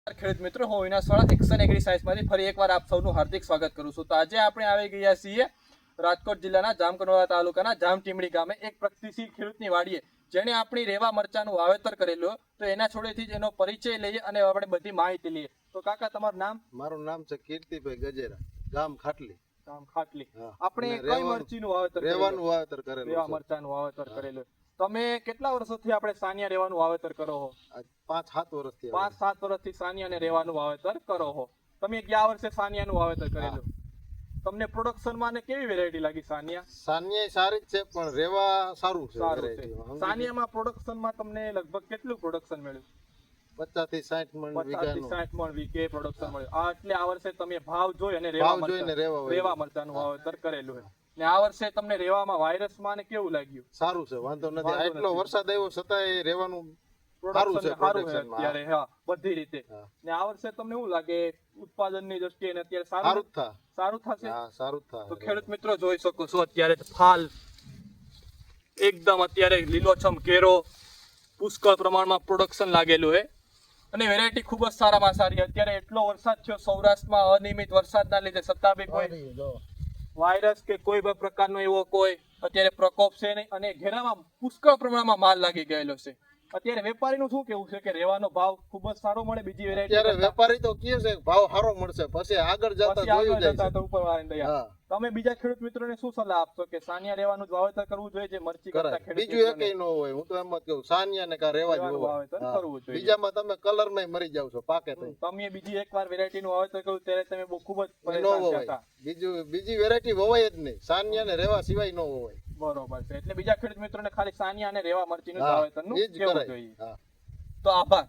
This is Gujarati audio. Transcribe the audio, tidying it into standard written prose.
ખેડૂત મિત્રો, હું વિનાશ વાળા એક્શન એગ્રી સાયન્સમાંથી ફરી એકવાર આપ સૌનું હાર્દિક સ્વાગત કરું છું. તો આજે આપણે આવી ગયા છીએ રાજકોટ જિલ્લાના જામકંડોળા તાલુકાના જામટીમડી ગામે એક પ્રગતિશીલ ખેડૂતની વાડીએ, જેણે આપણી રેવા મરચાનું વાવેતર કરેલું. તો એના છોડેથી જ એનો પરિચય લઈએ અને આપણે બધી માહિતી લઈએ. તો કાકા, તમારું નામ? મારું નામ છે કીર્તિભાઈ ગજેરા, ગામ ખાટલી. ગામ ખાટલી. હા. આપણે અને કઈ મરચીનું વાવેતર કરેલું? રેવાનું વાવેતર કરેલું રેવા છે. મરચાનું વાવેતર કરેલું. તમે કેટલા વર્ષોથી આપણે સાનિયા રેવાનું વાવેતર કરો છો? આ 5-7 વર્ષથી 5-7 વર્ષથી સાનિયા અને રેવાનું વાવેતર કરો છો. તમે ગયા વર્ષે સાનિયાનું વાવેતર કરેલું. તમને પ્રોડક્શનમાં ને કેવી વેરાયટી લાગી સાનિયા? સાનિયા સારી જ છે, પણ રેવા સારું છે. સારું છે. variety માં. સાનિયામાં પ્રોડક્શનમાં તમને લગભગ કેટલું પ્રોડક્શન મળ્યું? 50 થી 60 મણ 50 થી વીઘાનું 60 મણ વીઘે પ્રોડક્શન મળ્યું. આ એટલે આ વર્ષે તમે ભાવ જોઈ અને ભાવ જોઈને રેવા મરચાનું વાવેતર કરેલું છે. ને આ વર્ષે તમને રેવામાં વાયરસમાં ને કેવું લાગ્યું? સારું છે, વાંધો નથી. વાંધો આટલો નથી. વરસાદ આવ્યો છતાંય રેવાનું સારું છે. સારું છે production માં. અત્યારે, હા, બધી રીતે. હા. ને આ વર્ષે તમને શું લાગે ઉત્પાદનની દ્રષ્ટિએ ને અત્યારે સારું જ થા. સારું થશે? હા, સારું જ થા. તો ખેડૂત મિત્રો જોઈ શકો છો, અત્યારે ફાલ એકદમ અત્યારે લીલોછમ કેરો, પુષ્કળ પ્રમાણમાં પ્રોડક્શન લાગેલું છે અને વેરાયટી ખૂબ જ સારામાં સારી. અત્યારે એટલો વરસાદ થયો સૌરાષ્ટ્રમાં, અનિયમિત વરસાદના લીધે છતાં બી કોઈ વાયરસ કે કોઈ પણ પ્રકારનો એવો કોઈ અત્યારે પ્રકોપ છે નહીં અને ઘેરામાં પુષ્કળ પ્રમાણમાં માલ લાગી ગયેલો છે. અત્યારે વેપારીનું શું કેવું છે કે રેવાનો ભાવ ખૂબ જ સારો મળે બીજી અત્યારે વેરાયટી? વેપારી તો કહે છે કે ભાવ સારો મળશે, પછી આગળ જતા જોયું જાય છે. ઉપરવાળાની દયા. હા, તમે બીજા ખેડૂત મિત્રોને શું સલાહ આપશો કે સાનિયા રેવાનું જ વાવેતર કરવું જોઈએ જે મરચી કરતા કરાય. ખેડૂત બીજું મિત્રોને? એકેય ન હોય. હું તો એમ જ કહું, સાનિયા ને કા રેવા જ રેવાનું હોવા. વાવેતર હા. કરવું જોઈએ. બીજામાં તમે કલર માં મરી જાવ છો, પાકે થઈ. તમે બીજી એકવાર વેરાયટીનું વાવેતર કર્યું ત્યારે તમે બહુ ખૂબ જ ન પરેશાન થયા હોવાય. હતા. બીજી વેરાયટી હોવાય જ નહીં. સાનિયા ને રેવા સિવાય ન હોવાય. બરોબર છે. એટલે બીજા ખેડૂત મિત્રોને ખાલી સાનિયા અને રેવા મરચીનું જ હા, વાવેતરનું ઈ જ કહેવું કરાય. જોઈએ. હા. તો આભાર.